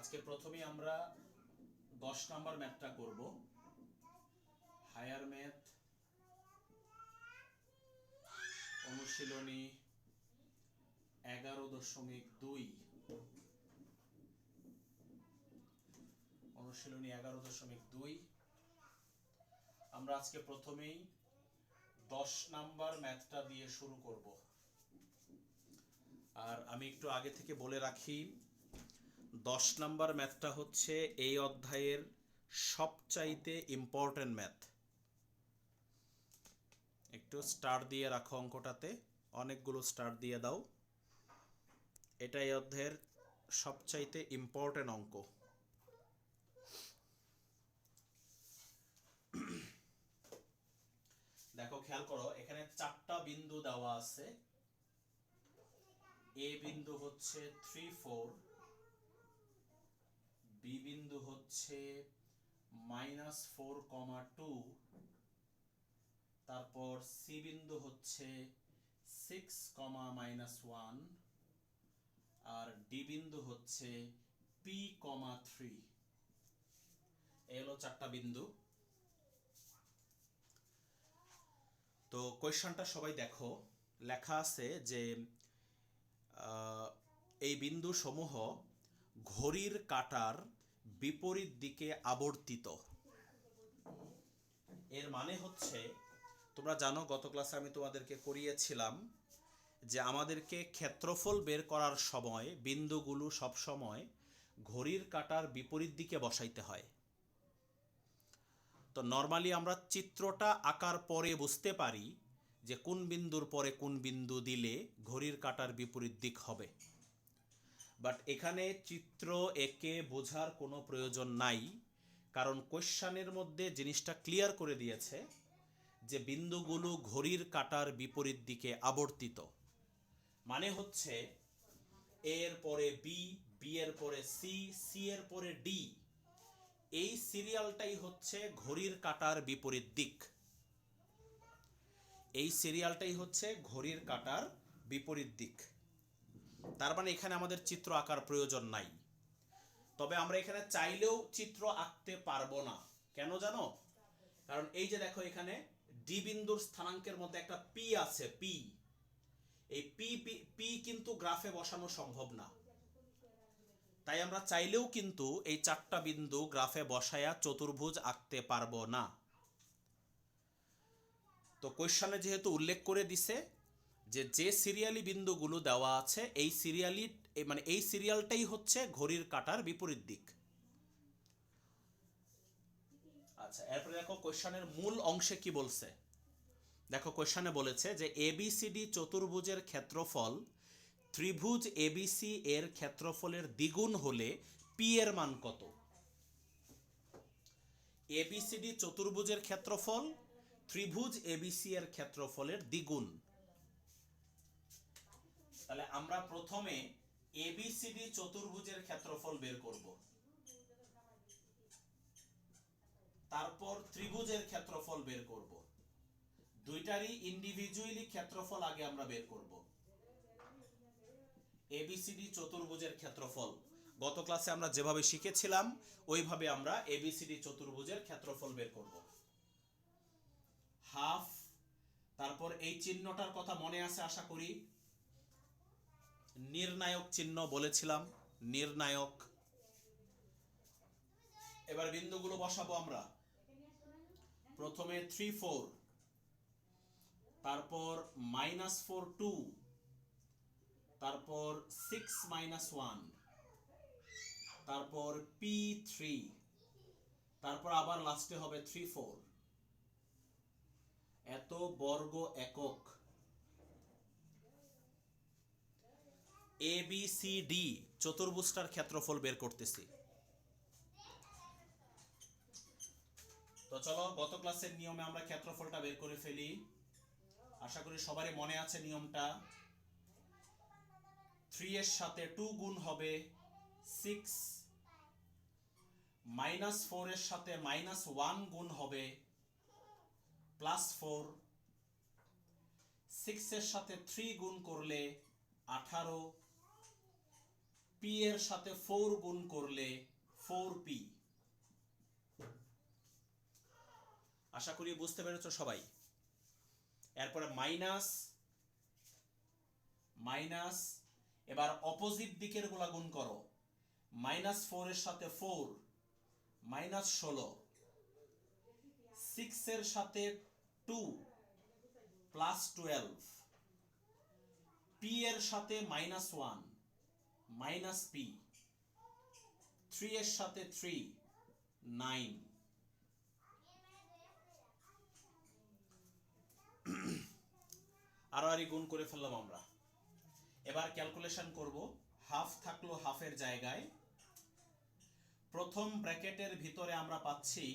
আজকে প্রথমেই আমরা 10 নম্বর ম্যাথটা করব। হায়ার ম্যাথ অনুশীলনী 11.2 অনুশীলনী 11.2 আমরা আজকে প্রথমেই 10 নাম্বার ম্যাথটা দিয়ে শুরু করব। আর আমি একটু আগে থেকে বলে রাখি 10 নাম্বার ম্যাথটা হচ্ছে এই অধ্যায়ের সবচাইতে ইম্পর্টেন্ট ম্যাথ। একটু স্টার দিয়ে রাখো অঙ্কটাতে, অনেকগুলো স্টার দিয়ে দাও। এটা এই অধ্যায়ের সবচাইতে ইম্পর্টেন্ট অঙ্ক। দেখো, খেয়াল করো, এখানে 4টা বিন্দু দেওয়া আছে। এ বিন্দু হচ্ছে 3, 4, বি বিন্দু হচ্ছে -4, 2, তারপর সি বিন্দু হচ্ছে 6, -1, আর ডি বিন্দু হচ্ছে P, 3। এই হলো 4টা বিন্দু। তো কোয়েশ্চনটা সবাই দেখো, লেখা আছে যে এই বিন্দু সমূহ ঘড়ির কাঁটার বিপরীত দিকে আবর্তিত। এর মানে হচ্ছে, তোমরা জানো গত ক্লাসে আমি তোমাদেরকে করিয়েছিলাম যে আমাদেরকে ক্ষেত্রফল বের করার সময় বিন্দুগুলো সব সময় ঘড়ির কাঁটার বিপরীত দিকে বসাইতে হয়। তো নরমালি আমরা চিত্রটা আঁকার পরে বুঝতে পারি যে কোন বিন্দুর পরে কোন বিন্দু দিলে ঘড়ির কাঁটার বিপরীত দিক হবে। বাট এখানে চিত্র এঁকে বোঝার কোনো প্রয়োজন নাই, কারণ কোয়েশ্চনের মধ্যে জিনিসটা ক্লিয়ার করে দিয়েছে যে বিন্দুগুলো ঘড়ির কাঁটার বিপরীত দিকে আবর্তিত। মানে হচ্ছে এর পরে বি, বি এর পরে সি, সি এর পরে ডি, এই সিরিয়ালটাই হচ্ছে ঘড়ির কাঁটার বিপরীত দিক। এই সিরিয়ালটাই হচ্ছে ঘড়ির কাঁটার বিপরীত দিক। তার মানে এখানে আমাদের চিত্র আঁকার প্রয়োজন নাই। তবে আমরা এখানে চাইলেও চিত্র আঁকতে পারবো না। কেন জানো? কারণ এই যে দেখো, এখানে ডি বিন্দুর স্থানাঙ্কের মধ্যে একটা পি আছে, পি। এই পি কিন্তু গ্রাফে বসানো সম্ভব না। তাই আমরা চাইলেও কিন্তু এই 4টা বিন্দু গ্রাফে বসায়া চতুর্ভুজ আঁকতে পারবো না। তো কোয়েশ্চনে যেহেতু উল্লেখ করে দিছে যে সিরিয়ালি বিন্দুগুলো দেওয়া আছে, এই সিরিয়ালটাই হচ্ছে ঘড়ির কাঁটার বিপরীত দিক। আচ্ছা, এরপরে দেখো কোয়েশ্চনের মূল অংশে কি বলছে। দেখো, কোয়েশ্চনে বলেছে যে এবিসিডি চতুর্ভুজের ক্ষেত্রফল ত্রিভুজ এবিসি এর ক্ষেত্রফলের দ্বিগুণ হলে পি এর মান কত? এবিসিডি চতুর্ভুজের ক্ষেত্রফল ত্রিভুজ এবিসি এর ক্ষেত্রফলের দ্বিগুণ। তাহলে আমরা প্রথমে এবিসিডি চতুর্ভুজের ক্ষেত্রফল বের করব, তারপর ত্রিভুজের ক্ষেত্রফল বের করব। দুইটারই ইন্ডিভিজুয়ালি ক্ষেত্রফল আগে আমরা বের করব। এবিসিডি চতুর্ভুজের ক্ষেত্রফল গত ক্লাসে আমরা যেভাবে শিখেছিলাম ওইভাবে আমরা এবিসিডি চতুর্ভুজের ক্ষেত্রফল বের করব। হাফ, তারপর এই চিহ্নটার কথা মনে আছে আশা করি, নির্ণায়ক চিহ্ন বলেছিলাম, নির্ণায়ক। এবার বিন্দুগুলো বসাবো আমরা। প্রথমে 3, 4, তারপর -4, 2, তারপর 6, -1, তারপর P3, তারপর আবার লাস্টে হবে 3, 4। এত বর্গ একক এবিসিডি চতুর্ভুজটার ক্ষেত্রফল বের করতেছি। তো চলো, গত ক্লাসের নিয়মে আমরা ক্ষেত্রফলটা বের করে ফেলি। আশা করি সবারই মনে আছে নিয়মটা। 3 এর সাথে 2 গুণ হবে 6, -4 এর সাথে -1 গুণ হবে +4, 6 এর সাথে 3 গুণ করলে 18, পি এর সাথে 4 গুণ করলে 4p। আশা করি বুঝতে পেরেছো সবাই। এরপরে মাইনাস মাইনাস, এবার অপোজিট দিকের গুলা গুণ করো। -4 এর সাথে 4 -16, 6 এর সাথে 2 +12, পি এর সাথে -1 -p, 3 এর সাথে 3 9। আরো গুণ করে ফেললাম আমরা। এবার ক্যালকুলেশন করব। হাফ থাকলো হাফের জায়গায়, প্রথম ব্র্যাকেটের ভিতরে আমরা পাচ্ছি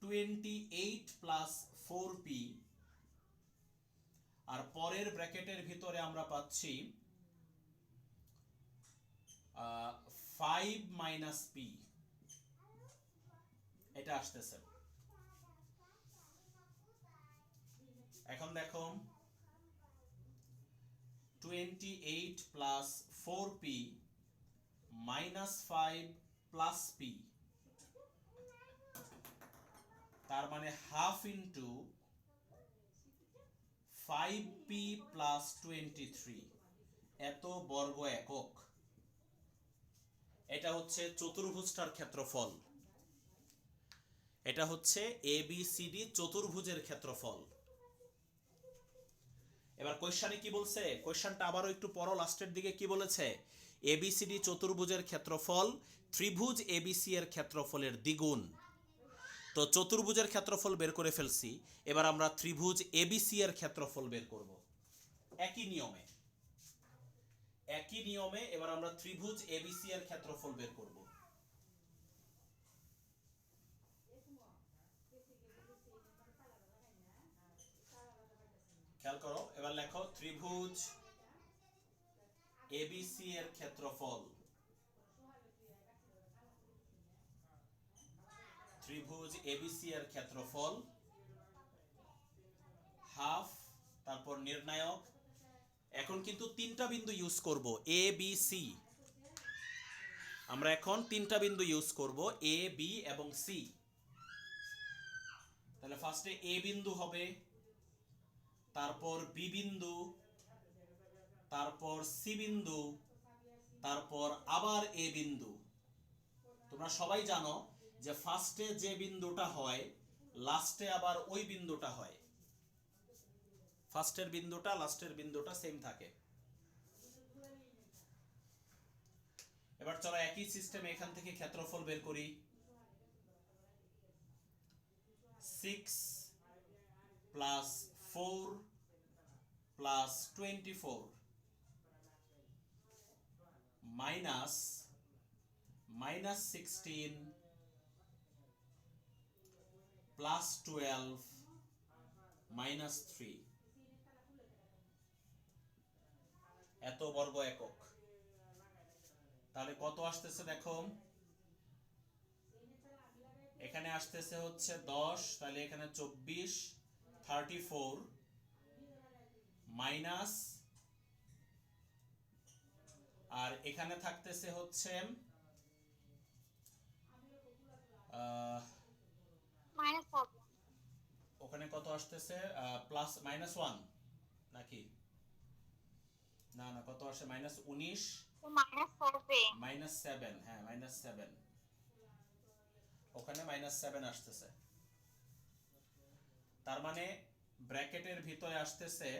28 + 4p, আর পরের ব্র্যাকেটের ভিতরে আমরা পাচ্ছি 5 - p। এটা আসতেছে। এখন দেখো 28 + 4p -5 + p, তার মানে হাফ ইন্টু 5p + 23, এত বর্গ একক। এটা হচ্ছে চতুর্ভুজটার ক্ষেত্রফল। এটা হচ্ছে ABCD চতুর্ভুজের ক্ষেত্রফল। এবার কোশ্চেনে কি বলছে, কোশ্চেনটা আবারও একটু পড়ো, লাস্টের দিকে কি বলেছে, ABCD চতুর্ভুজের ক্ষেত্রফল ত্রিভুজ ABC এর ক্ষেত্রফলের দ্বিগুণ। তো চতুর্ভুজের ক্ষেত্রফল বের করে ফেলছি, এবার আমরা ত্রিভুজ ABC এর ক্ষেত্রফল বের করব। একই নিয়মে এবার আমরা ত্রিভুজ ABC এর ক্ষেত্রফল বের করব। খেয়াল করো, এবার লেখো ত্রিভুজ ABC এর ক্ষেত্রফল। ত্রিভুজ ABC এর ক্ষেত্রফল হাফ, তারপর নির্ণায়ক। এখন কিন্তু তিনটা বিন্দু ইউজ করব, A B C। আমরা এখন তিনটা বিন্দু ইউজ করব, A B এবং C। তাহলে ফার্স্টে A বিন্দু হবে, তারপর B বিন্দু, তারপর C বিন্দু, তারপর আবার A বিন্দু। তোমরা সবাই জানো যে ফার্স্টে যে বিন্দুটা হয় লাস্টে আবার ওই বিন্দুটা হয়। ফার্স্টের বিন্দুটা লাস্টের বিন্দুটা সেম থাকে। এবার চলো একই সিস্টেমে এখান থেকে ক্ষেত্রফল বের করি। 6 + 4 + 24 -16 + 12 -3, এত বর্গ একক। তাহলে কত আসতেছে দেখো, এখানে আসতেছে হচ্ছে 10, তাহলে এখানে 24 34 মাইনাস, আর এখানে থাকতেছে হচ্ছে ওখানে কত আসতেছে প্লাস -1 নাকি, না না কত আসে -19 -7, হ্যাঁ -7, ওখানে -7 আসতেছে। তার মানে ব্র্যাকেটের ভিতরে আসতেছে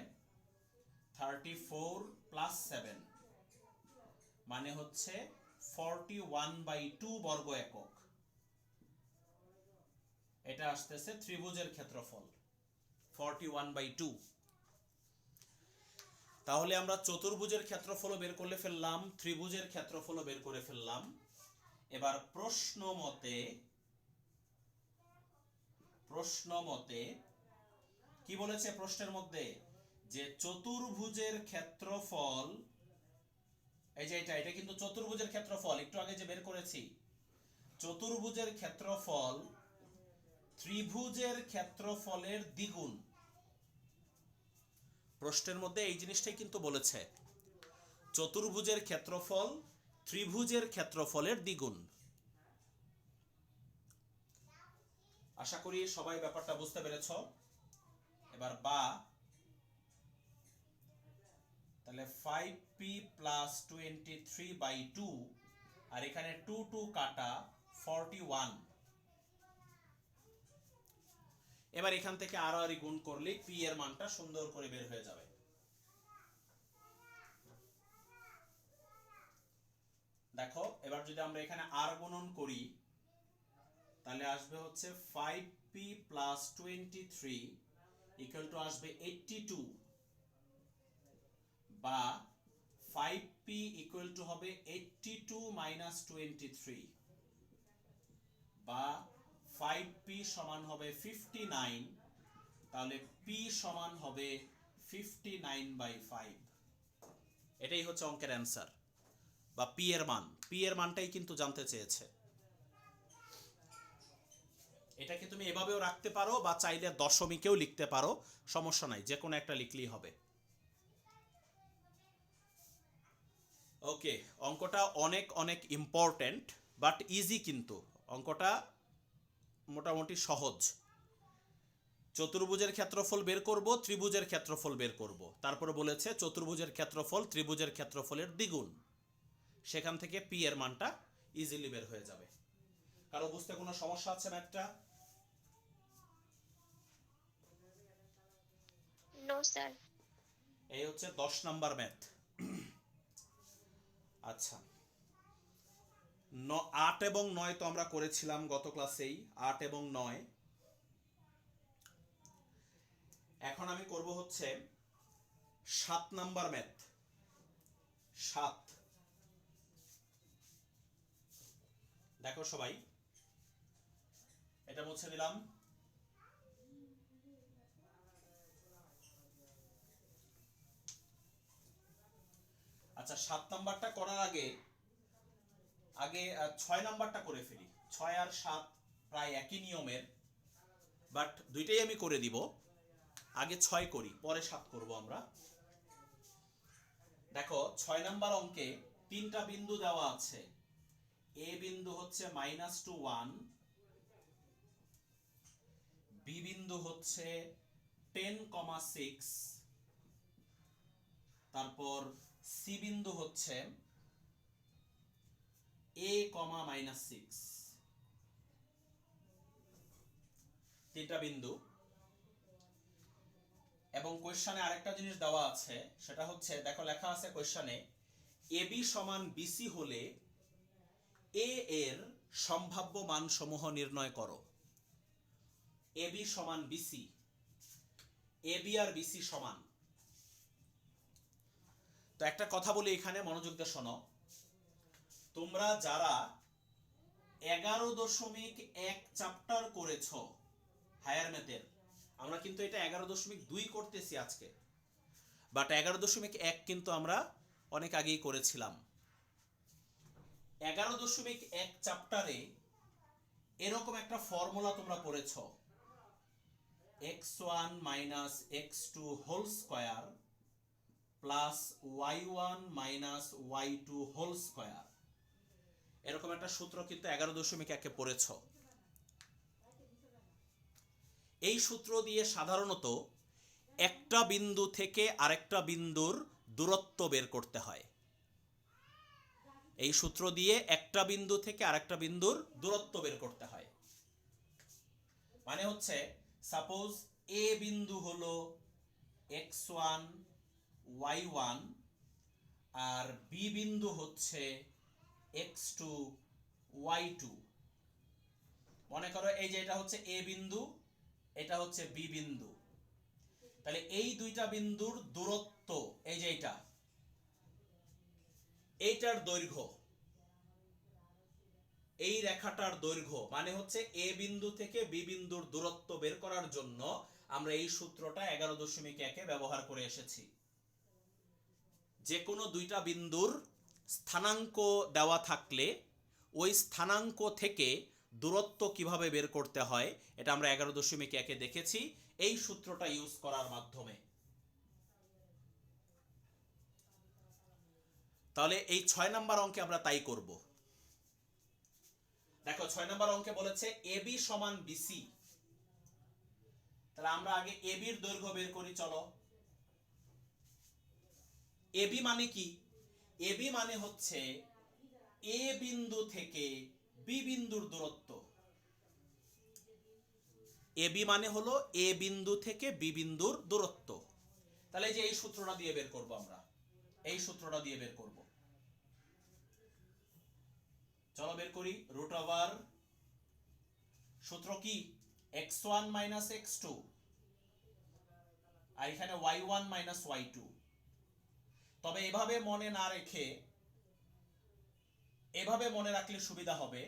34 + 7, মানে হচ্ছে 41/2 বর্গ একক। এটা আসতেছে ত্রিভুজের ক্ষেত্রফল 41/2। তাহলে আমরা চতুর্ভুজের ক্ষেত্রফল বের করে ফেললাম, ত্রিভুজের ক্ষেত্রফল বের করে ফেললাম। এবার প্রশ্ন মতে কি বলেছে প্রশ্নের মধ্যে, যে চতুর্ভুজের ক্ষেত্রফল, এই যে এটা কিন্তু চতুর্ভুজের ক্ষেত্রফল, একটু আগে যে বের করেছি, চতুর্ভুজের ক্ষেত্রফল ত্রিভুজের ক্ষেত্রফলের দ্বিগুণ। প্রশ্নের মধ্যে এই জিনিসটাই কিন্তু বলেছে, চতুর্ভুজের ক্ষেত্রফল ত্রিভুজের ক্ষেত্রফলের দ্বিগুণ। আশা করি সবাই ব্যাপারটা বুঝতে পেরেছ। এবার বা তাহলে 5p প্লাস 23/2 আর এখানে 2 কাটা 41। এবার এখান থেকে আরো গুণ করলে p এর মানটা সুন্দর করে বের হয়ে যাবে। দেখো এবার যদি আমরা এখানে আর গুণন করি তাহলে আসবে হচ্ছে 5p প্লাস 23 ইকুয়াল টু আসবে 82, বা 5p ইকুয়াল টু হবে 82 মাইনাস 23, বা 5p সমান হবে 59, তাহলে p সমান হবে 59/5। এটাই হচ্ছে অঙ্কের অ্যান্সার বা p এর মান। p এর মানটাই কিন্তু জানতে চেয়েছে। এটাকে তুমি এভাবেও রাখতে পারো বা চাইলে দশমিকেও লিখতে পারো, সমস্যা নাই, যে কোনো একটা লিখলেই হবে। ওকে, অঙ্কটা অনেক অনেক ইম্পর্টেন্ট বাট ইজি, কিন্তু অঙ্কটা মোটামুটি সহজ। চতুর্ভুজের ক্ষেত্রফল বের করব, ত্রিভুজের ক্ষেত্রফল বের করব, তারপরে বলেছে চতুর্ভুজের ক্ষেত্রফল ত্রিভুজের ক্ষেত্রফলের দ্বিগুণ। সেখান থেকে পি এর মানটা ইজিলি বের হয়ে যাবে। কারো বুঝতে কোনো সমস্যা আছে ম্যাথটা? No sir. এই হচ্ছে 10 নাম্বার ম্যাথ। আচ্ছা, 8 এবং 9 তো আমরা করেছিলাম গত ক্লাসেই, 8 এবং 9। এখন আমি করব হচ্ছে 7 নাম্বার ম্যাথ। 7 দেখো সবাই, এটা মুছে দিলাম। আচ্ছা, 7 নাম্বারটা করার আগে 6 নাম্বারটা করে ফেলি। 6 আর 7 প্রায় একই নিয়মের, বাট দুইটাই আমি করে দিব। আগে 6 করি, পরে 7 করব আমরা। দেখো 6 নাম্বার অঙ্কে 3টা বিন্দু দেওয়া আছে। এ বিন্দু হচ্ছে -1, বি বিন্দু হচ্ছে 10,6, তারপর সি বিন্দু হচ্ছে a, -6। 3টা বিন্দু। এবং কোশ্চেনে আরেকটা জিনিস দেওয়া আছে, সেটা হচ্ছে দেখো লেখা আছে কোশ্চেনে AB সমান BC হলে A এর সম্ভাব্য মানসমূহ নির্ণয় করো। AB সমান BC, AB আর BC সমান। তো একটা কথা বলি এখানে, মনোযোগ দিয়ে শোনো। তোমরা যারা 11.1 চ্যাপ্টার করেছো হায়ার ম্যাথের, আমরা কিন্তু এটা 11.2 করতেছি আজকে, বাট 11.1 কিন্তু আমরা অনেক আগেই করেছিলাম। 11.1 চ্যাপ্টারে এরকম একটা ফর্মুলা তোমরা পড়েছো, x1 minus x2 whole square plus y1 minus y2 whole square. এরকম একটা সূত্র কিন্তু 11.1 পড়েছো। এই সূত্র দিয়ে সাধারণত একটা বিন্দু থেকে আরেকটা বিন্দুর দূরত্ব বের করতে হয়। এই সূত্র দিয়ে একটা বিন্দু থেকে আরেকটা বিন্দুর দূরত্ব বের করতে হয়। মানে হচ্ছে সাপোজ এ বিন্দু হলো x1 y1 আর বি বিন্দু হচ্ছে x2 y2। মনে করো এই যে এটা হচ্ছে এ বিন্দু, এটা হচ্ছে বি বিন্দু। তাহলে এই দুইটা বিন্দুর দূরত্ব, এই যে এইটার দৈর্ঘ্য, এই রেখাটার দৈর্ঘ্য, মানে হচ্ছে এ বিন্দু থেকে বি বিন্দুর দূরত্ব বের করার জন্য আমরা এই সূত্রটা 11.1 ব্যবহার করে এসেছি। যে কোনো দুইটা বিন্দুর স্থানাঙ্ক দেওয়া থাকলে ওই স্থানাঙ্ক থেকে দূরত্ব কিভাবে বের করতে হয় এটা আমরা 11.1 দেখেছি এই সূত্রটা ইউজ করার মাধ্যমে। তাহলে এই 6 নাম্বার অঙ্কে আমরা তাই করব। দেখো 6 নাম্বার অঙ্কে বলেছে এবি সমান বিসি। তাহলে আমরা আগে এবির দৈর্ঘ্য বের করি, চলো। এবি মানে কি? এবি মানে হচ্ছে এ বিন্দু থেকে বি বিন্দুর দূরত্ব। এবি মানে হলো এ বিন্দু থেকে বি বিন্দুর দূরত্ব। তাহলে এই যে এই সূত্রটা দিয়ে বের করব আমরা, এই সূত্রটা দিয়ে বের করব। চলো বের করি। রুট ওভার সূত্র কি? x1 মাইনাস x2 আর এখানে y1 মাইনাস y2। তবে এভাবে মনে না রেখে, এভাবে মনে রাখলে সুবিধা হবে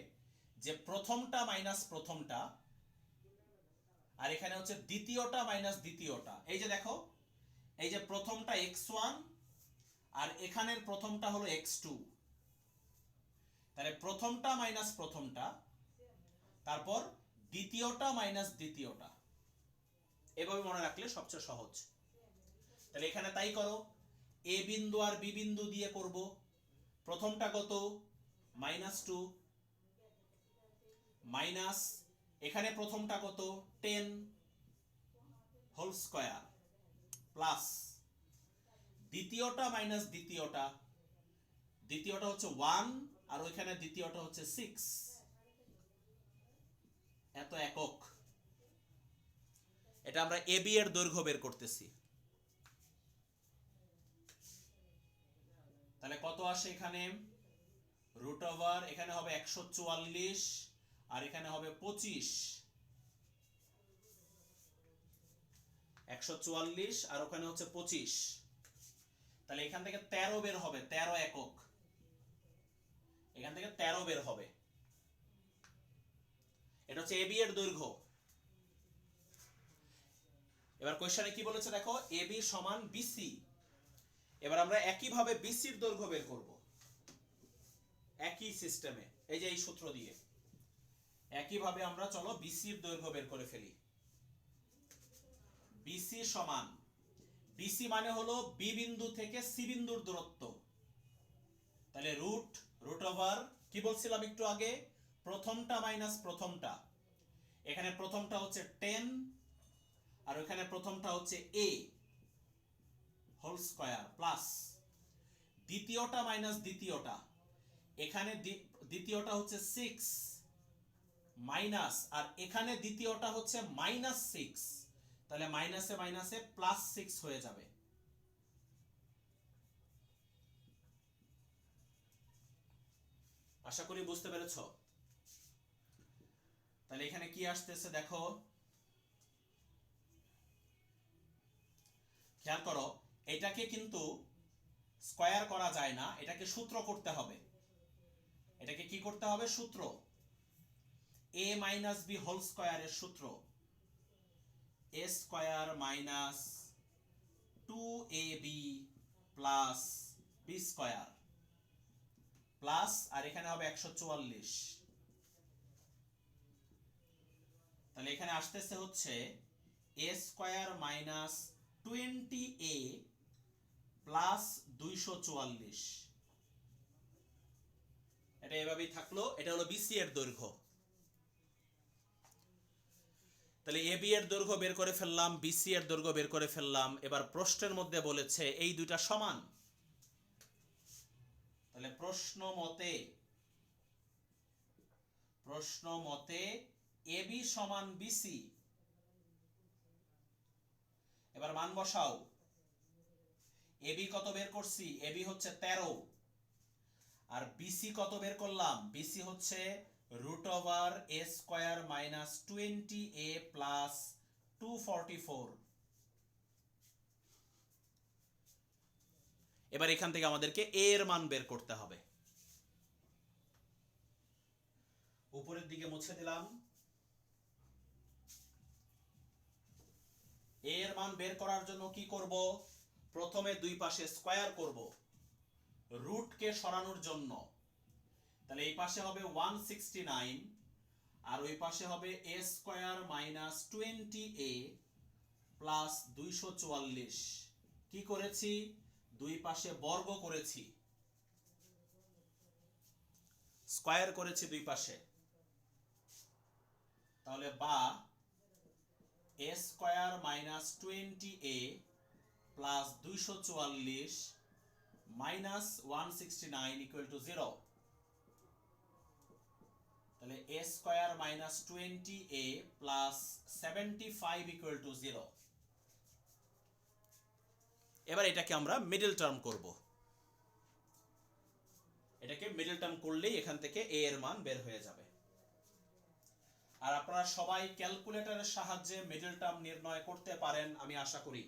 যে প্রথমটা মাইনাস প্রথমটা, আর এখানে হচ্ছে দ্বিতীয়টা মাইনাস দ্বিতীয়টা। এই যে দেখো, এই যে প্রথমটা x1 আর এখানের প্রথমটা হলো x2। তাহলে প্রথমটা মাইনাস প্রথমটা, তারপর দ্বিতীয়টা মাইনাস দ্বিতীয়টা। এভাবে মনে রাখলে সবচেয়ে সহজ। তাহলে এখানে তাই করো, এ বিন্দু আর বি বিন্দু দিয়ে করব। প্রথমটা কত? -2 মাইনাস এখানে প্রথমটা কত? 10 হোল স্কয়ার প্লাস দ্বিতীয়টা মাইনাস দ্বিতীয়টা, দ্বিতীয়টা হচ্ছে 1 আর ওইখানে দ্বিতীয়টা হচ্ছে 6, এত একক। এটা আমরা এবি এর দৈর্ঘ্য বের করতেছি। তাহলে কত আসে এখানে? রুট ওভার এখানে হবে 144 আর এখানে হবে 25। 144 আর ওখানে হচ্ছে 25। তাহলে এখান থেকে 13 বের হবে, 13 একক। এখান থেকে 13 বের হবে। এটা হচ্ছে এবি এর দৈর্ঘ্য। এবার কোশ্চেনে কি বলেছে দেখো, এবি সমান বিসি। এবার আমরা একইভাবে বিসির দৈর্ঘ্য বের করব, একই সিস্টেমে, এই যে এই সূত্র দিয়ে একইভাবে আমরা চলো বিসির দৈর্ঘ্য বের করে ফেলি। বিসি সমান, বিসি মানে হলো বি বিন্দু থেকে সি বিন্দুর দূরত্ব। তাহলে রুট ওভার কি বলছিলাম একটু আগে, প্রথমটা মাইনাস প্রথমটা। এখানে প্রথমটা হচ্ছে 10 আর ওখানে প্রথমটা হচ্ছে a হোল স্কয়ার প্লাস দ্বিতীয়টা মাইনাস দ্বিতীয়টা, এখানে দ্বিতীয়টা হচ্ছে 6 মাইনাস আর এখানে দ্বিতীয়টা হচ্ছে -6। তাহলে মাইনাসে মাইনাসে +6 হয়ে যাবে। আশা করি বুঝতে পেরেছো। তাহলে এখানে কি আসতেছে দেখো, খেয়াল করো, এটাকে কিন্তু স্কয়ার করা যায় না, এটাকে সূত্র করতে হবে। এটাকে কি করতে হবে? সূত্র। a মাইনাস বি হোল স্কয়ারের সূত্র, a square minus 2ab plus B square plus আর এখানে হবে 144। তাহলে এখানে আসতেছে হচ্ছে a square minus 20a plus 244। এটা এভাবেই থাকলো। এটা হলো বিসি এর দৈর্ঘ্য। তাহলে এবি এর দৈর্ঘ্য বের করে ফেললাম, বিসি এর দৈর্ঘ্য বের করে ফেললাম। এবার প্রশ্নের মধ্যে বলেছে এই দুইটা সমান। তাহলে প্রশ্ন মতে এবি সমান বিসি। এবার মান বসাও। এবি কত বের করছি? এবি হচ্ছে 13 আর বিসি কত বের করলাম? বিসি হচ্ছে root over a square minus 20a plus 244। এবার এখান থেকে আমাদেরকে a এর মান বের করতে হবে। উপরের দিকে মুছে দিলাম। a এর মান বের করার জন্য কি করব? প্রথমে দুই পাশে স্কয়ার করব রুটকে সরানোর জন্য। তাহলে এই পাশে হবে 169 আর ওই পাশে হবে a square minus 20a plus 244। কি করেছি? দুই পাশে বর্গ করেছি। স্কয়ার করেছি দুই পাশে, তাহলে বা a square minus 20a plus 244 minus 169 equal to 0। তাহলে a square minus 20a plus 75 equal to 0। এবার এটাকে আমরা মিডল টার্ম করব। এটাকে মিডল টার্ম করলেই এখান থেকে a এর মান বের হয়ে যাবে। আর আপনারা সবাই ক্যালকুলেটরের সাহায্যে মিডল টার্ম নির্ণয় করতে পারেন আমি আশা করি,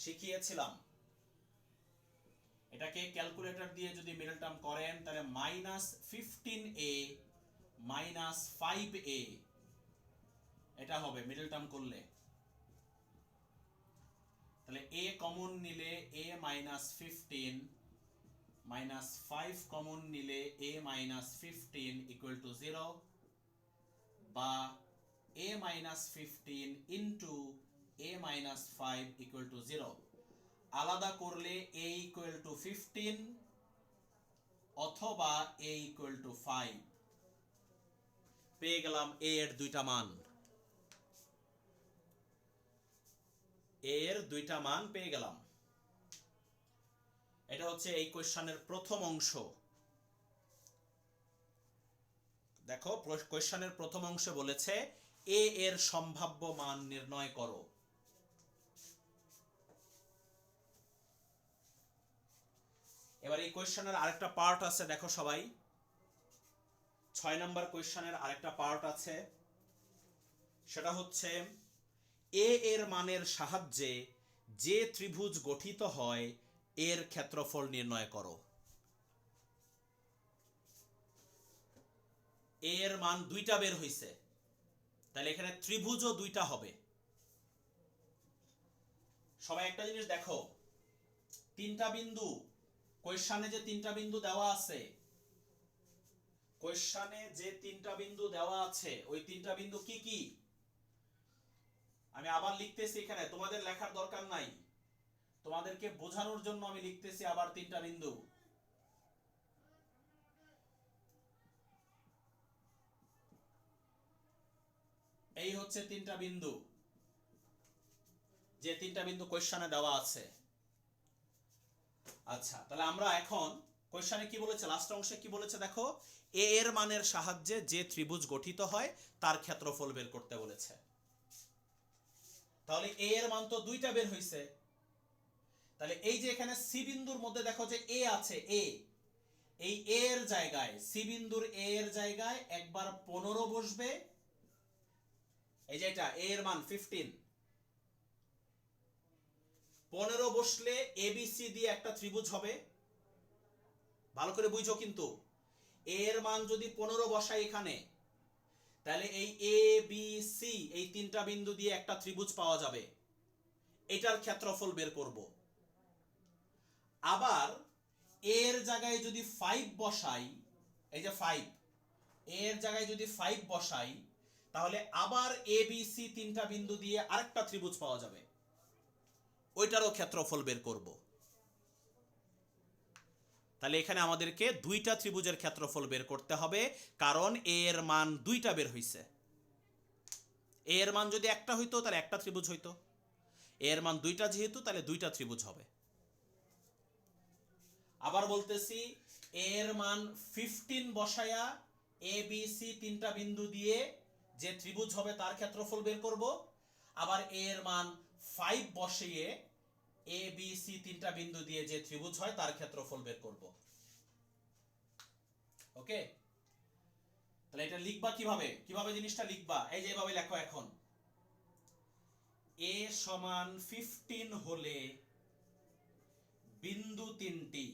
শিখিয়েছিলাম। এটাকে ক্যালকুলেটর দিয়ে যদি মিডল টার্ম করেন তাহলে মাইনাস 15a মাইনাস 5a এটা হবে মিডল টার্ম করলে। তাহলে a কমন নিলে a মাইনাস 15 মাইনাস 5 কমন নিলে a মাইনাস 15 ইকুয়াল টু 0, বা a minus 15 into a minus 5 equal to 0। আলাদা করলে a ইকুয়াল টু 15 অথবা a ইকুয়াল টু 5। পেয়ে গেলাম a এর দুইটা মান। a এর দুইটা মান পেয়ে গেলাম। এটা হচ্ছে এই কোশ্চেনের প্রথম অংশ। দেখো কোশ্চেনের প্রথম অংশে বলেছে a এর সম্ভাব্য মান নির্ণয় করো। এবার এই কোশ্চেনের আরেকটা পার্ট আছে, দেখো সবাই 6 নাম্বার কোশ্চেনের আরেকটা পার্ট আছে, সেটা হচ্ছে a এর মানের সাহায্যে যে ত্রিভুজ গঠিত হয় এর ক্ষেত্রফল নির্ণয় করো। a এর মান দুইটা বের হইছে, তাহলে এখানে ত্রিভুজও দুইটা হবে। সবাই একটা জিনিস দেখো, তিনটা বিন্দু কোশ্চেনে যে তিনটা বিন্দু দেওয়া আছে, কোশ্চেনে যে তিনটা বিন্দু দেওয়া আছে ওই তিনটা বিন্দু কি কি আমি আবার লিখতেছি, এখানে তোমাদের লেখার দরকার নাই, তোমাদেরকে বোঝানোর জন্য আমি লিখতেছি আবার তিনটা বিন্দু। এই হচ্ছে তিনটা বিন্দু, যে তিনটা বিন্দু কোশ্চেনে দেওয়া আছে। আচ্ছা, তাহলে আমরা এখন কোশ্চেনে কি বলেছে, লাস্ট অংশে কি বলেছে দেখো, a এর মানের সাহায্যে যে ত্রিভুজ গঠিত হয় তার ক্ষেত্রফল বের করতে বলেছে। তাহলে a এর মান তো দুইটা বের হইছে, তাহলে এই যে এখানে c বিন্দুর মধ্যে দেখো যে a আছে, a এই a এর জায়গায়, c বিন্দুর a এর জায়গায় একবার 15 বসবে, এই যে এটা a এর মান 15, 15 বসলে abc দিয়ে একটা ত্রিভুজ হবে। ভালো করে বুঝো কিন্তু, a এর মান যদি 15 বসাই এখানে, তাহলে এই a b c এই তিনটা বিন্দু দিয়ে একটা ত্রিভুজ পাওয়া যাবে। এটার ক্ষেত্রফল বের করব। আবার a এর জায়গায় যদি 5 বসাই, এই যে 5, a এর জায়গায় যদি 5 বসাই, তাহলে আবার a b c তিনটা বিন্দু দিয়ে আরেকটা ত্রিভুজ পাওয়া যাবে, ওইটারও ক্ষেত্রফল বের করব। তাহলে এখানে আমাদেরকে দুইটা ত্রিভুজের ক্ষেত্রফল বের করতে হবে, কারণ a এর মান দুইটা বের হইছে। a এর মান যদি একটা হইতো তাহলে একটা ত্রিভুজ হইতো, a এর মান দুইটা যেহেতু তাহলে দুইটা ত্রিভুজ হবে। আবার বলতেছি, a এর মান 15 বসায়া a b c তিনটা বিন্দু দিয়ে যে ত্রিভুজ হবে তার ক্ষেত্রফল বের করব। আবার a এর মান 5 বসিয়ে a b c তিনটা বিন্দু দিয়ে যে ত্রিভুজ হয় তার ক্ষেত্রফল বের করব। ওকে, তাহলে এটা লিখবা কিভাবে, কিভাবে জিনিসটা লিখবা, এই যে এভাবে লেখো। এখন a সমান 15 হলে বিন্দু তিনটি,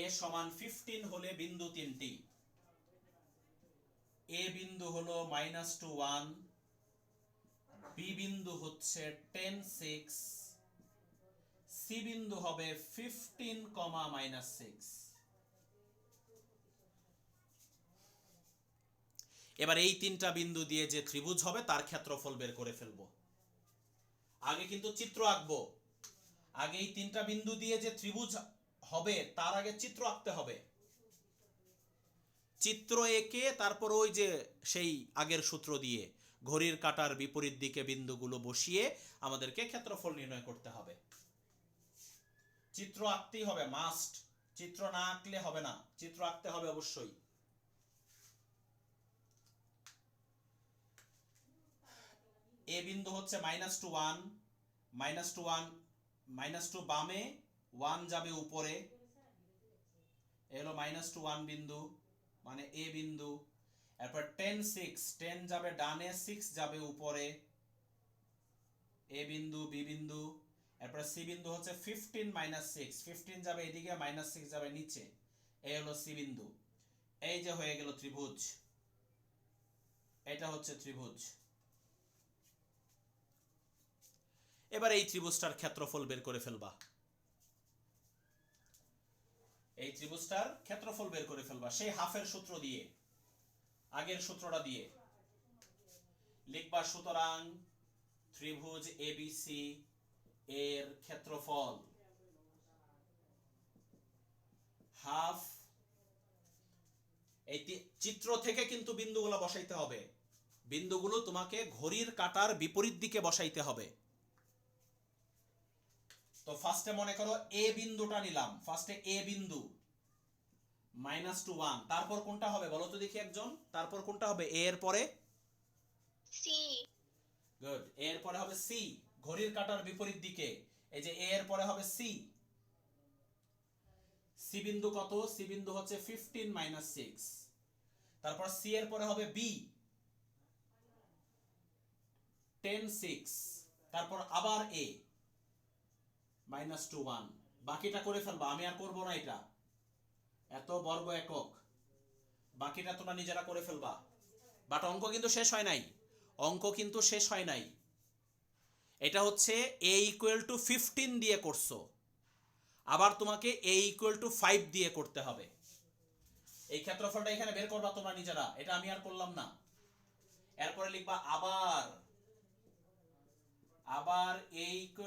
a সমান 15 হলে বিন্দু তিনটি, a বিন্দু হলো -2 1, b বিন্দু হচ্ছে 10 6, c বিন্দু হবে 15, -6। এবার এই তিনটা বিন্দু দিয়ে যে ত্রিভুজ হবে তার ক্ষেত্রফল বের করে ফেলবো। আগে কিন্তু চিত্র আঁকবো, আগে এই তিনটা বিন্দু দিয়ে যে ত্রিভুজ হবে তার আগে চিত্র আঁকতে হবে। চিত্র এঁকে তারপর ওই যে সেই আগের সূত্র দিয়ে ঘড়ির কাঁটার বিপরীত দিকে বিন্দুগুলো বসিয়ে আমাদেরকে ক্ষেত্রফল নির্ণয় করতে হবে। চিত্র আঁকতেই হবে, মাস্ট। চিত্র না আঁকলে হবে না, চিত্র আঁকতে হবে অবশ্যই। এ বিন্দু হচ্ছে -2 1 -1 -2 বামে, 1 যাবে উপরে, এলো -1 বিন্দু মানে এ বিন্দু। এরপর 10 6 10 যাবে ডানে, 6 যাবে উপরে, এ বিন্দু বি বিন্দু। এরপর সি বিন্দু হচ্ছে 15 -6 15 যাবে এদিকে, -6 যাবে নিচে, এই হলো সি বিন্দু। এই যে হয়ে গেল ত্রিভুজ, এটা হচ্ছে ত্রিভুজ। এবার এই ত্রিভুজটার ক্ষেত্রফল বের করে ফেলবা, এই ত্রিভুজটার ক্ষেত্রফল বের করে ফেলবা সেই হাফের সূত্র দিয়ে, আগের সূত্রটা দিয়ে লিখবা। সুতরাং ত্রিভুজ এবিসি এর ক্ষেত্রফল হাফ। এই চিত্র থেকে কিন্তু বিন্দুগুলো বসাইতে হবে, বিন্দুগুলো তোমাকে ঘড়ির কাঁটার বিপরীত দিকে বসাইতে হবে। তো ফার্স্টে মনে করো এ বিন্দুটা নিলাম, ফার্স্টে এ বিন্দু -2 1, তারপর কোনটা হবে বলো তো দেখি একজন, তারপর কোনটা হবে এ এর পরে? সি। গুড, এ এর পরে হবে সি, ঘড়ির কাঁটার বিপরীত দিকে। এই যে এ এর পরে হবে সি, সি বিন্দু কত? সি বিন্দু হচ্ছে 15 -6। তারপর সি এর পরে হবে বি 10 6, তারপর আবার এ -2 1। বাকিটা করে ফেলবা, আমি আর করব না এটা, এত বর্গ একক, বাকিটা তোমরা নিজেরা করে ফেলবা। বাট অঙ্ক কিন্তু শেষ হয় নাই, অঙ্ক কিন্তু শেষ হয় নাই। এটা হচ্ছে a = 15 দিয়ে করছো, আবার তোমাকে a = 5 দিয়ে করতে হবে। এই ক্ষেত্রফলটা এখানে বের করবা তোমরা নিজেরা, এটা আমি আর করলাম না। এরপরে লিখবা আবার a =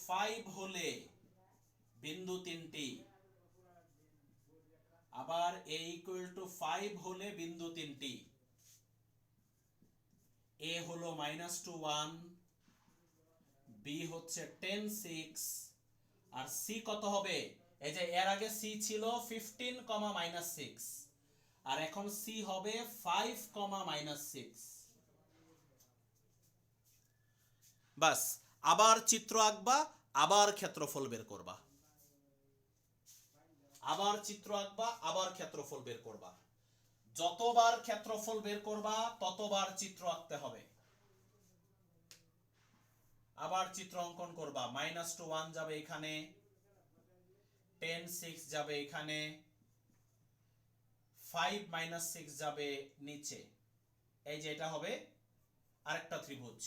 5 হলে বিন্দু তিনটি, আবার a = 5 হলে বিন্দু তিনটি। এ হলো -2 1, বি হচ্ছে 10 6, আর সি কত হবে? এই যে এর আগে সি ছিল 15, -6, আর এখন সি হবে 5, -6। বাস, আবার চিত্র আঁকবা, আবার ক্ষেত্রফল বের করবা, আবার চিত্র আঁকবা, আবার ক্ষেত্রফল বের করবা। যতবার ক্ষেত্রফল বের করবা ততবার চিত্র আঁকতে হবে। আবার চিত্র অঙ্কন করবা, -2 1 যাবে এখানে, 10 6 যাবে এখানে, 5 -6 যাবে নিচে। এই যে এটা হবে আরেকটা ত্রিভুজ,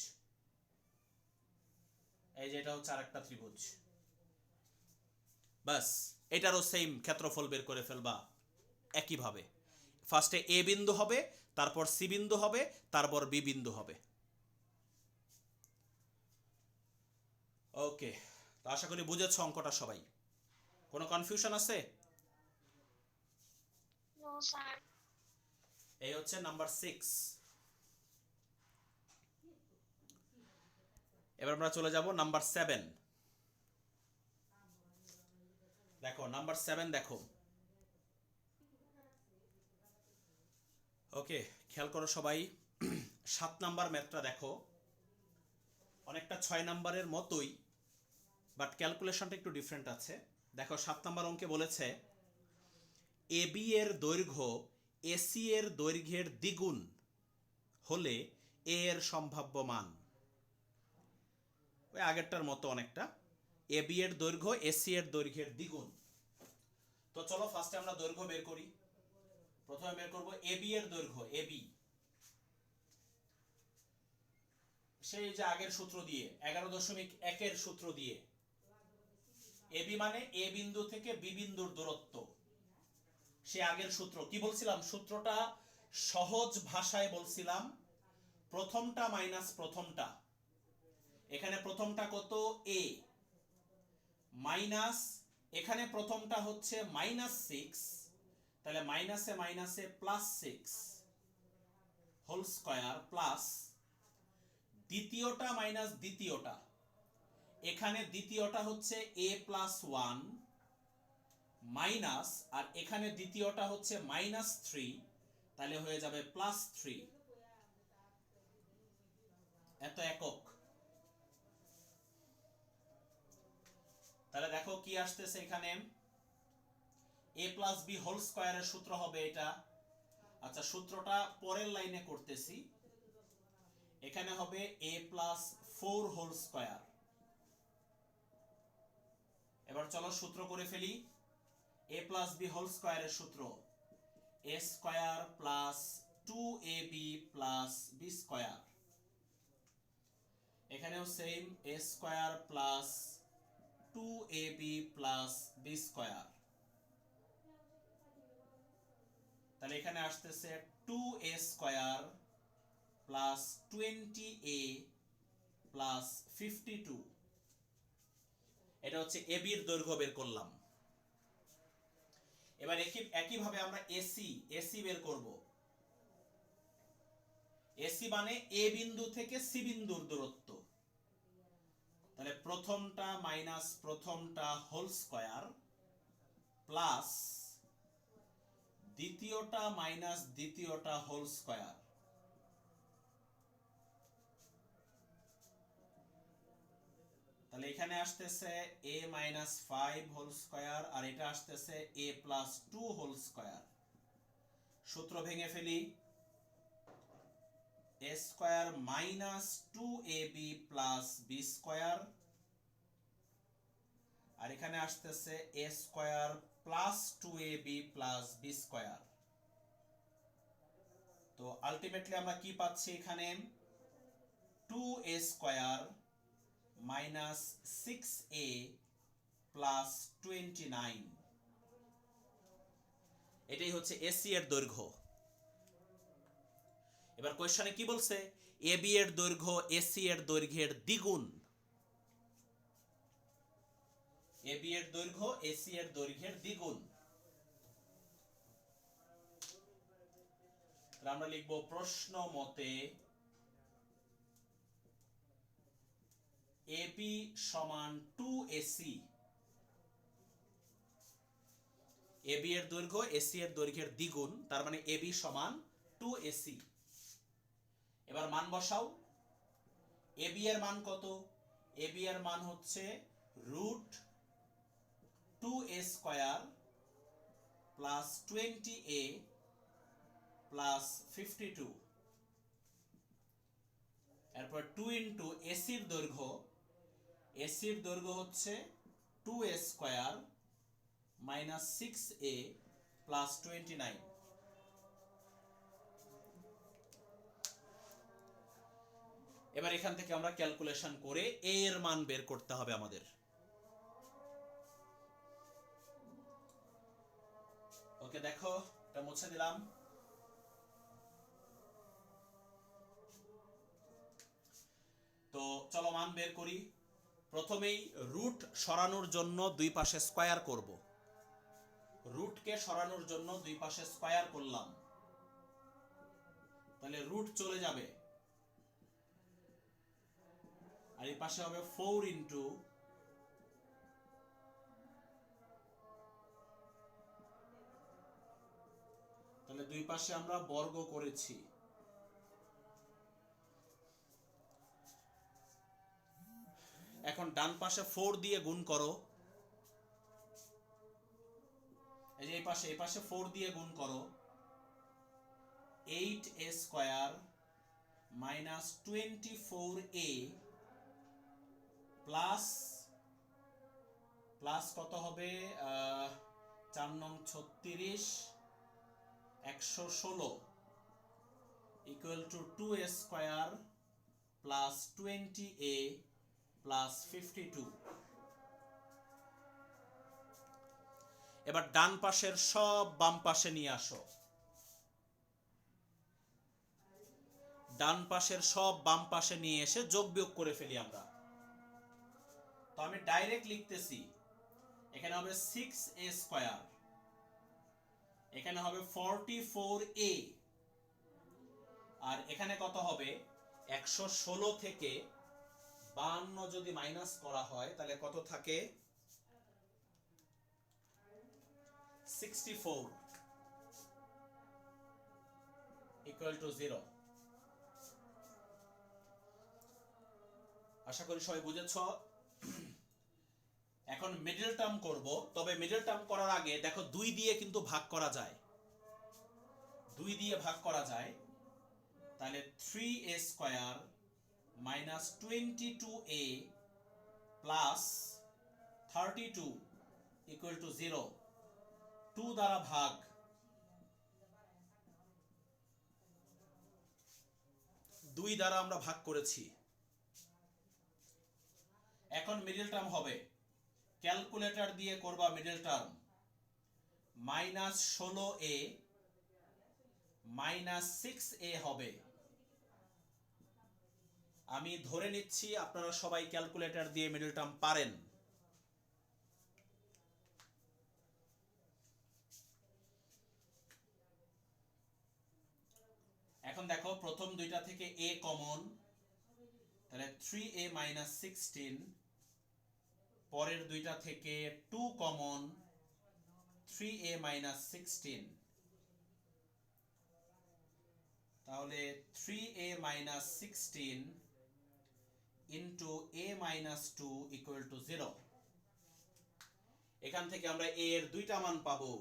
এই যে এটা হচ্ছে আরেকটা ত্রিভুজ। বাস, এটারও সেম ক্ষেত্রফল বের করে ফেলবা একইভাবে। ফার্স্টে এ বিন্দু হবে, তারপর সি বিন্দু হবে, তারপর বি বিন্দু হবে। ওকে, তো আশা করি বুঝেছো অঙ্কটা সবাই। কোনো কনফিউশন আছে? No sir. এই হচ্ছে নাম্বার 6। এবার আমরা চলে যাব নাম্বার 7। দেখো নাম্বার 7, দেখো ওকে, খেয়াল করো সবাই। 7 নাম্বার ম্যাথটা দেখো, অনেকটা 6 নাম্বারের মতোই, বাট ক্যালকুলেশনটা একটু ডিফারেন্ট আছে। দেখো 7 নাম্বার অঙ্কে বলেছে এবি এর দৈর্ঘ্য এসি এর দৈর্ঘ্যের দ্বিগুণ হলে এ এর সম্ভাব্য মান। ওই আগেরটার মতো অনেকটা, এবি এর দৈর্ঘ্য এসি এর দৈর্ঘ্যের দ্বিগুণ। তো চলো ফার্স্টে আমরা দৈর্ঘ্য বের করি। প্রথমে বের করব এবি এর দৈর্ঘ্য, এবি সেই যে আগের সূত্র দিয়ে 11.1 এর সূত্র দিয়ে, এবি মানে এ বিন্দু থেকে বি বিন্দুর দূরত্ব। সে আগের সূত্র কি বলছিলাম, সূত্রটা সহজ ভাষায় বলছিলাম, প্রথমটা মাইনাস প্রথমটা। এখানে প্রথমটা কত? এ, মাইনাস এখানে প্রথমটা হচ্ছে -6, তাহলে মাইনাসে মাইনাসে +6 হোল স্কয়ার প্লাস দ্বিতীয়টা মাইনাস দ্বিতীয়টা, এখানে দ্বিতীয়টা হচ্ছে a+1 মাইনাস, আর এখানে দ্বিতীয়টা হচ্ছে -3, তাহলে হয়ে যাবে +3, এত একক। তাহলে দেখো কি আসতেছে এখানে, a+b হোল স্কয়ারের সূত্র হবে এটা। আচ্ছা, সূত্রটা পরের লাইনে করতেছি। এখানে হবে a+4 হোল স্কয়ার। এবার চলো সূত্র করে ফেলি। a+b হোল স্কয়ারের সূত্র a square plus 2ab plus b square. এখানেও same a square plus 2ab plus b square. তাহলে এখানে আসতেছে 2a square plus 20a plus 52। এটা হচ্ছে ab এর দৈর্ঘ্য বের করলাম। এবার একইভাবে আমরা এসি বের করব। এসি মানে এ বিন্দু থেকে সি বিন্দুর দূরত্ব। তাহলে প্রথমটা মাইনাস প্রথমটা হোল স্কয়ার প্লাস দ্বিতীয়টা মাইনাস দ্বিতীয়টা হোল স্কয়ার। তাহলে এখানে আসতেছে a-5 হোল স্কয়ার, আর এটা আসতেছে a+2 হোল স্কয়ার। সূত্র ভেঙে ফেলি। a square minus 2ab plus b square, আর এখানে আসতেছে a square plus 2ab plus b square. তো আলটিমেটলি আমরা কি পাচ্ছি এখানে, 2a square minus 6a plus 29। এটাই হচ্ছে এসি এর দৈর্ঘ্য। এবার কোশ্চেনে কি বলছে, এবি এর দৈর্ঘ্য এসি এর দৈর্ঘ্যের দ্বিগুণ। এবি এর দৈর্ঘ্য এসি এর দৈর্ঘ্যের দ্বিগুণ। আমরা লিখব প্রশ্ন মতে এবি সমান 2ac। এবি এর দৈর্ঘ্য এসি এর দৈর্ঘ্যের দ্বিগুণ, তার মানে এবি সমান 2ac। এবার মান বসাও। এবি এর মান কত? এবি এর মান হচ্ছে √2a square plus 20a plus 52। এরপর 2 ইন্টু এসির দৈর্ঘ্য। এসির দৈর্ঘ্য হচ্ছে 2a square minus 6a plus 29। এবার এখান থেকে আমরা ক্যালকুলেশন করে a এর মান বের করতে হবে আমাদের। ওকে, দেখো এটা মুছে দিলাম। তো চলো মান বের করি। প্রথমেই রুট সরানোর জন্য দুই পাশে স্কয়ার করব। রুটকে সরানোর জন্য দুই পাশে স্কয়ার করলাম, তাহলে রুট চলে যাবে, আর এই পাশে হবে 4 ইন্টু তাহলে দুই পাশে আমরা বর্গ করেছি। এখন ডান পাশে 4 দিয়ে গুণ করো। এই যে এই পাশে 4 দিয়ে গুণ করো। 8a square minus 24a plus plus কত হবে, 4 নং 36 116 equal to 2a square plus 20a plus 52। এবার ডান পাশের সব বাম পাশে নিয়ে আসো। ডান পাশের সব বাম পাশে নিয়ে এসে যোগ বিয়োগ করে ফেলি আমরা। তো আমি ডাইরেক্ট লিখতেছি, এখানে হবে 6a স্কয়ার, এখানে হবে 44a, আর এখানে কত হবে 116 থেকে 52 যদি মাইনাস করা হয় তাহলে কত থাকে 64 ইকুয়াল টু 0। আশা করি সবাই বুঝেছ। এখন মিডল টার্ম করব, তবে মিডল টার্ম করার আগে দেখো 2 দিয়ে কিন্তু ভাগ করা যায়, 2 দিয়ে ভাগ করা যায়, তাহলে 3a square minus 22a plus 32 equal to 0, 2 দ্বারা ভাগ, 2 দ্বারা আমরা ভাগ করেছি। এখন মিডল টার্ম হবে, ক্যালকুলেটর দিয়ে করবা middle term, minus 16a minus 6a হবে। আমি ধরে নিচ্ছি আপনারা সবাই ক্যালকুলেটর দিয়ে মিডল টার্ম পারেন। এখন দেখো প্রথম দুইটা থেকে a কমন, তাহলে 3a মাইনাস 16, পরের দুইটা থেকে 2 কমন, 3a মাইনাস 16, তাহলে 3a minus 16 into a minus 2 equal to 0। এখান থেকে আমরা a এর দুইটা মান পাবো,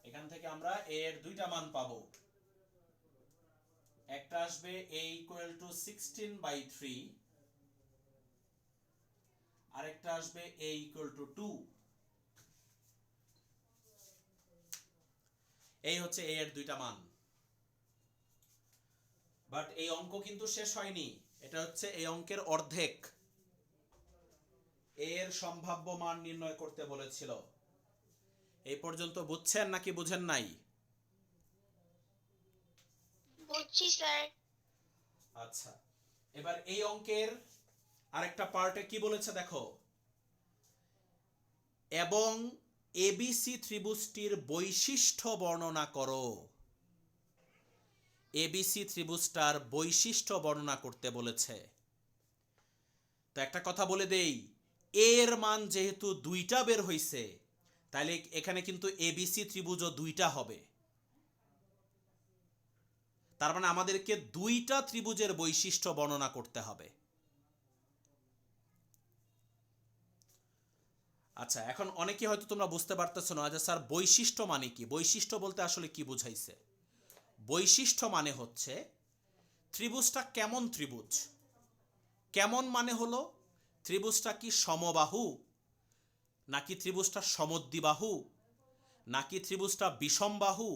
এখান থেকে আমরা a এর দুইটা মান পাবো। একটা আসবে a ইকুয়াল টু 16/3, আরেকটা আসবে a ইকুয়াল টু 2। এই হচ্ছে a এর দুইটা মান। বাট এই অঙ্ক কিন্তু শেষ হয়নি, এটা হচ্ছে এই অঙ্কের অর্ধেক। a এর সম্ভাব্য মান নির্ণয় করতে বলেছিল। এই পর্যন্ত বুঝছেন নাকি বুঝেন নাই? বুঝছি স্যার। আচ্ছা, এবার এই অঙ্কের আরেকটা পার্টে কি বলেছে দেখো, এবং এবিসি ত্রিভুজটির বৈশিষ্ট্য বর্ণনা করো। এবিসি ত্রিভুজটার বৈশিষ্ট্য বর্ণনা করতে বলেছে। তো একটা কথা বলে দেই, এর মান যেহেতু দুইটা বের হইছে, তাহলে এখানে কিন্তু এবিসি ত্রিভুজও দুইটা হবে। তার মানে আমাদেরকে দুইটা ত্রিভুজের বৈশিষ্ট্য বর্ণনা করতে হবে। আচ্ছা, এখন অনেকে হয়তো তোমরা বুঝতে পারতেছো না যে স্যার বৈশিষ্ট্য মানে কি, বৈশিষ্ট্য বলতে আসলে কি বুঝাইছে। বৈশিষ্ট্য মানে হচ্ছে ত্রিভুজটা কেমন ত্রিভুজ। কেমন মানে হলো ত্রিভুজটা কি সমবাহু, নাকি ত্রিভুজটা সমদ্বিবাহু, নাকি ত্রিভুজটা বিষমবাহু,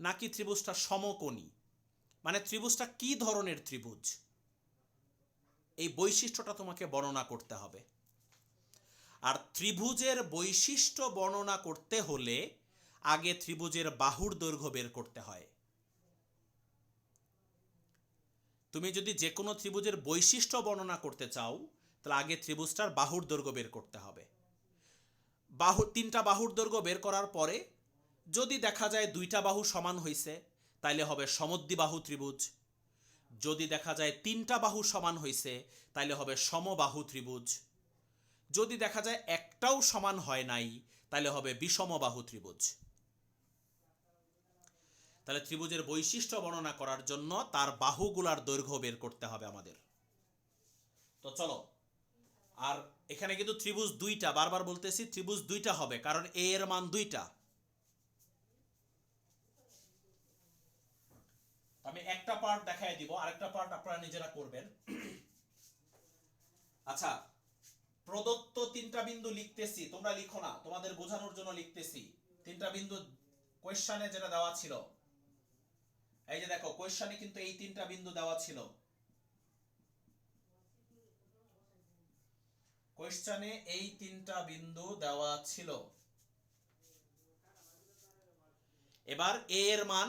নাকি ত্রিভুজটা সমকোণী, মানে ত্রিভুজটা কি ধরনের ত্রিভুজ, এই বৈশিষ্ট্যটা তোমাকে বর্ণনা করতে হবে। আর ত্রিভুজের বৈশিষ্ট্য বর্ণনা করতে হলে আগে ত্রিভুজের বাহুর দৈর্ঘ্য বের করতে হয়। তুমি যদি যে কোনো ত্রিভুজের বৈশিষ্ট্য বর্ণনা করতে চাও তাহলে আগে ত্রিভুজটার বাহুর দৈর্ঘ্য বের করতে হবে। তিনটা বাহুর দৈর্ঘ্য বের করার পরে যদি দেখা যায় দুইটা বাহু সমান হইছে তাইলে হবে সমদ্বিবাহু ত্রিভুজ। যদি দেখা যায় তিনটা বাহু সমান হইছে তাইলে হবে সমবাহু ত্রিভুজ। যদি দেখা যায় একটাও সমান হয় নাই তাহলে হবে বিষমবাহু ত্রিভুজ। তাহলে ত্রিভুজের বৈশিষ্ট্য বর্ণনা করার জন্য তার বাহুগুলার দৈর্ঘ্য বের করতে হবে আমাদের। তো চলো, আর এখানে কিন্তু ত্রিভুজ দুইটা, বারবার বলতেছি ত্রিভুজ দুইটা হবে, কারণ এ এর মান দুইটা। আমি একটা পার্ট দেখাই দিব, আরেকটা পার্ট আপনারা নিজেরা করবেন। আচ্ছা, প্রদত্ত তিনটা বিন্দু লিখতেছি, তোমরা লিখো না, তোমাদের বোঝানোর জন্য লিখতেছি। তিনটা বিন্দু কোয়েশ্চনে যেটা দেওয়া ছিল, এই যে দেখো কোয়েশ্চনে কিন্তু এই তিনটা বিন্দু দেওয়া ছিল। কোয়েশ্চনে এই তিনটা বিন্দু দেওয়া ছিল। এবার এ এর মান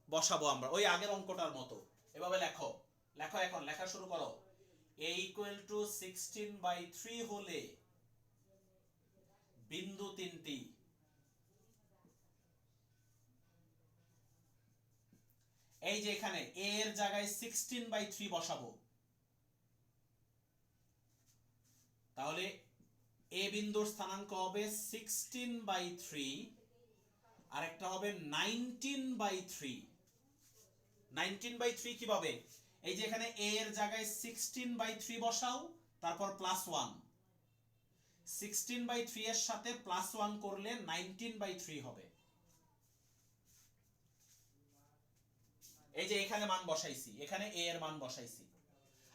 বসাবো আমরা ওই আগের অঙ্কটার মতো। এভাবে লেখো, লেখো, এখন লেখা শুরু করো। a ইকুয়াল টু 16/3 হলে বিন্দু তিনটি এই যে এখানে a এর জায়গায় 16/3 বসাবো, তাহলে a বিন্দুর স্থানাঙ্ক হবে 16/3 আর একটা হবে 19/3। 19/3 কিভাবে? এই যে এখানে a এর জায়গায় 16/3 বসাও, তারপর +1, 16/3 এর সাথে +1 করলে 19/3 হবে। এই যে এখানে মান বসাইছি, এখানে a এর মান বসাইছি,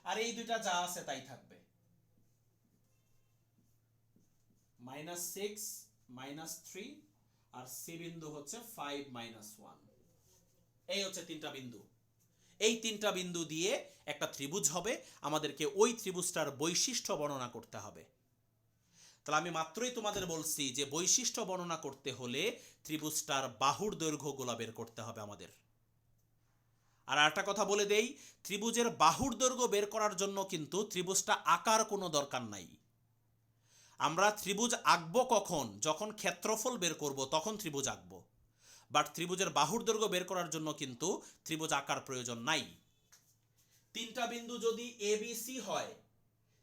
আর এই দুইটা যা আছে তাই থাকবে, -6 -3 আর c বিন্দু হচ্ছে 5 -1। এই হচ্ছে তিনটা বিন্দু। এই তিনটা বিন্দু দিয়ে একটা ত্রিভুজ হবে, আমাদেরকে ওই ত্রিভুজটার বৈশিষ্ট্য বর্ণনা করতে হবে। তাহলে আমি মাত্রই তোমাদের বলছি যে বৈশিষ্ট্য বর্ণনা করতে হলে ত্রিভুজটার বাহুর দৈর্ঘ্যগুলো বের করতে হবে আমাদের। আর একটা কথা বলে দেই, ত্রিভুজের বাহুর দৈর্ঘ্য বের করার জন্য কিন্তু ত্রিভুজটা আঁকার কোনো দরকার নাই। আমরা ত্রিভুজ আঁকবো কখন? যখন ক্ষেত্রফল বের করব তখন ত্রিভুজ আঁকবো, বাট ত্রিভুজের বাহুর দৈর্ঘ্য বের করার জন্য কিন্তু ত্রিভুজ আঁকার প্রয়োজন নাই। তিনটা বিন্দু যদি এ বি সি হয়,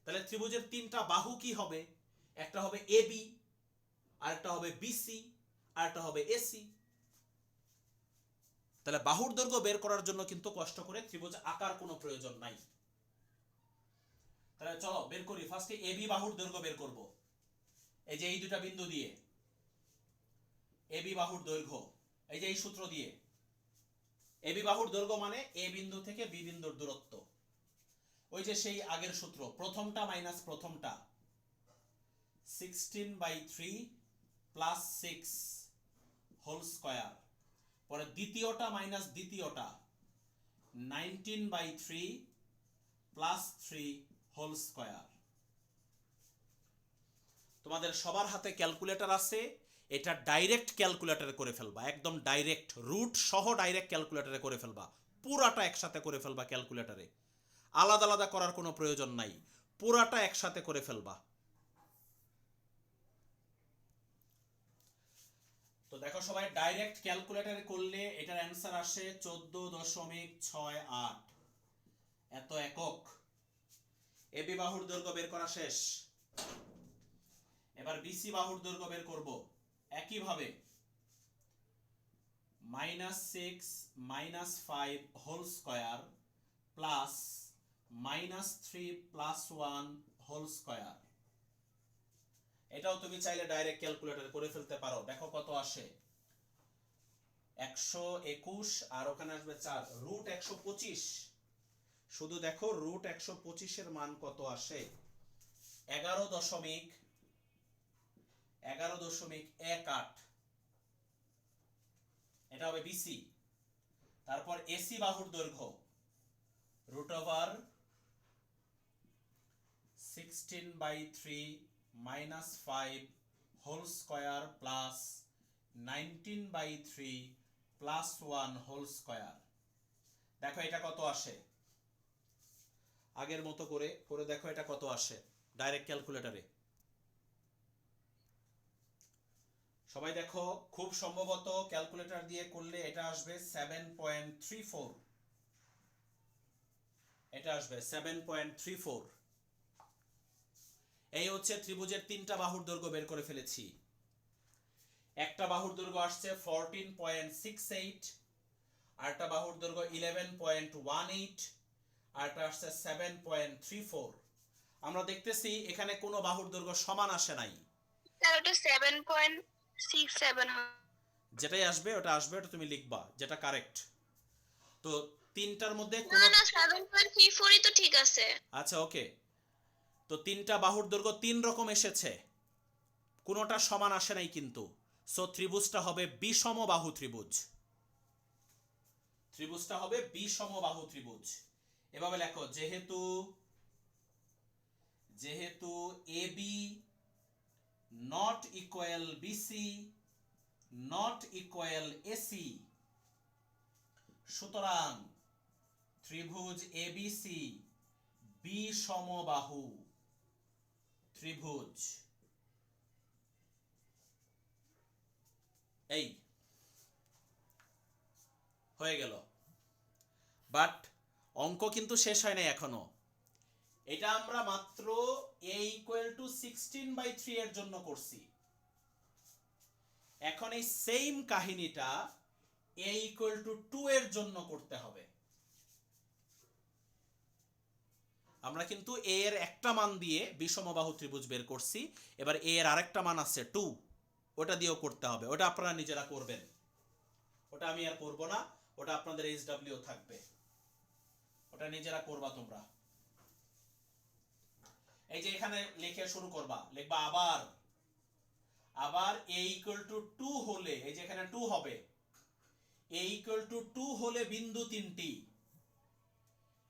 তাহলে ত্রিভুজের তিনটা বাহু কি হবে? একটা হবে এ বি, আর একটা হবে বিসি, আর একটা হবে এসি। তাহলে বাহুর দৈর্ঘ্য বের করার জন্য কিন্তু কষ্ট করে ত্রিভুজ আঁকার কোনো প্রয়োজন নাই। তাহলে চলো বের করি। ফার্স্টে এ বি বাহুর দৈর্ঘ্য বের করব। এই যে এই দুটা বিন্দু দিয়ে এ বি বাহুর দৈর্ঘ্য, এই যে এই সূত্র দিয়ে এ বি বাহুর দৈর্ঘ্য মানে এ বিন্দু থেকে বি বিন্দুর দূরত্ব। ওই যে সেই আগের সূত্র, প্রথমটা মাইনাস প্রথমটা, 16/3 প্লাস 6 হোল স্কয়ার, পরে দ্বিতীয়টা মাইনাস দ্বিতীয়টা, 19/3 প্লাস 3 হোল স্কয়ার। তোমাদের সবার হাতে ক্যালকুলেটর আছে, এটা ডাইরেক্ট ক্যালকুলেটরে করে ফেলবা, একদম ডাইরেক্ট রুট সহ ডাইরেক্ট ক্যালকুলেটরে করে ফেলবা, পুরাটা একসাথে করে ফেলবা ক্যালকুলেটরে, আলাদা আলাদা করার কোনো প্রয়োজন নাই, পুরাটা একসাথে করে ফেলবা। তো দেখো সবাই, ডাইরেক্ট ক্যালকুলেটরে করলে এটার অ্যান্সার আসে 14.68, এত একক। এবি বাহুর দৈর্ঘ্য বের করা শেষ। এবার বিসি বাহুর দৈর্ঘ্য বের করব একইভাবে, -6 -5 whole square plus -3 plus 1 whole square. এটাও তুমি চাইলে ডাইরেক্ট ক্যালকুলেটরে করে ফেলতে পারো। দেখো কত আসে, 121 আর ওখানে আসবে 4, রুট 125। শুধু দেখো রুট 125 এর মান কত আসে, 11.18। এটা হবে বিসি। তারপর এসি বাহুর দৈর্ঘ্য √16/3 -5 whole square plus 19/3 plus 1 whole square. দেখো এটা কত আসে, আগের মতো করে করে দেখো এটা কত আসে ডাইরেক্ট ক্যালকুলেটরে। সবাই দেখো, খুব সম্ভবত ক্যালকুলেটর দিয়ে করলে এটা আসবে 7.34, এটা আসবে 7.34। এই হচ্ছে ত্রিভুজের তিনটা বাহুর দৈর্ঘ্য বের করে ফেলেছি। একটা বাহুর দৈর্ঘ্য আসছে 14.68, আরেকটা বাহুর দৈর্ঘ্য 11.18, আরেকটা আসছে 7.34। আমরা দেখতেছি এখানে কোনো বাহুর দৈর্ঘ্য সমান আসে নাই। স্যার ওটা 7.67 হয়। যেটাই আসবে ওটা আসবে, ওটা তুমি লিখবা যেটা কারেক্ট। তো তিনটার মধ্যে না কোনো, না 7.34ই তো ঠিক আছে। আচ্ছা ওকে। তো তিনটা বাহুর দৈর্ঘ্য তিন রকম এসেছে, কোনোটা সমান আসে নাই কিন্তু। সো ত্রিভুজটা হবে বিষম বাহু ত্রিভুজ, ত্রিভুজটা হবে বিষম বাহু ত্রিভুজ। এভাবে লেখো, যেহেতু AB not equal BC not equal AC, সুতরাং ত্রিভুজ এবিসি বিষমবাহু ত্রিভুজ, এই হয়ে গেল। বাট অঙ্ক কিন্তু শেষ হয় নাই এখনো। এটা আমরা মাত্র a = 16/3 এর জন্য করছি। এখন এই সেম কাহিনীটা a = 2 এর জন্য করতে হবে। আমরা কিন্তু a এর একটা মান দিয়ে বিষমবাহু ত্রিভুজ বের করছি, এবার a এর আরেকটা মান আছে 2, ওটা দিয়েও করতে হবে। ওটা আপনারা নিজেরা করবেন, ওটা আমি আর করব না, ওটা আপনাদের HW থাকবে, ওটা নিজেরা করবা তোমরা। এই যে এখানে লিখে শুরু করবা, লিখবা আবার a = 2 হলে, এই যে এখানে 2 হবে, a = 2 হলে বিন্দু তিনটি,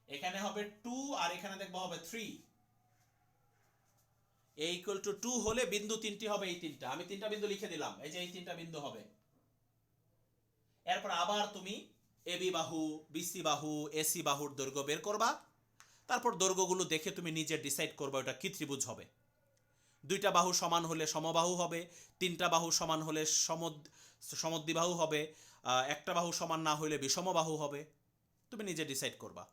এখানে হবে 2 আর এখানে দেখবা হবে 3। a = 2 হলে বিন্দু তিনটি হবে, এই তিনটা, আমি তিনটা বিন্দু লিখে দিলাম, এই যে এই তিনটা বিন্দু হবে। এরপর আবার তুমি AB বাহু, BC বাহু, AC বাহুর দৈর্ঘ্য বের করবা। তারপর দৈর্ঘ্যগুলো দেখে তুমি নিজে ডিসাইড করবা ওটা কি ত্রিভুজ হবে। দুইটা বাহু সমান হলে সমবাহু হবে, তিনটা বাহু সমান হলে সমদ্বিবাহু হবে, একটা বাহু সমান না হলে বিষমবাহু হবে। তুমি নিজে ডিসাইড করবা।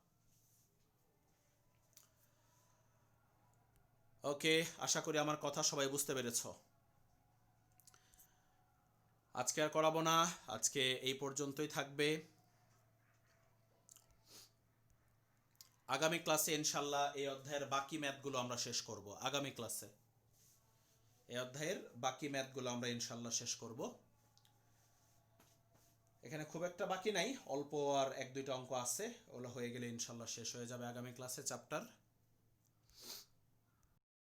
ওকে, আশা করি আমার কথা সবাই বুঝতে পেরেছ। আজকে আর করাবো না, আজকে এই পর্যন্তই থাকবে। আগামী ক্লাসে ইনশাল্লাহ এই অধ্যায়ের বাকি ম্যাথগুলো আমরা শেষ করব। আগামী ক্লাসে এই অধ্যায়ের বাকি ম্যাথগুলো আমরা ইনশাল্লাহ শেষ করব। এখানে খুব একটা বাকি নাই, অল্প আর 1-2টা অঙ্ক আছে, ওগুলো হয়ে গেলে ইনশাল্লাহ শেষ হয়ে যাবে আগামী ক্লাসে চ্যাপ্টার।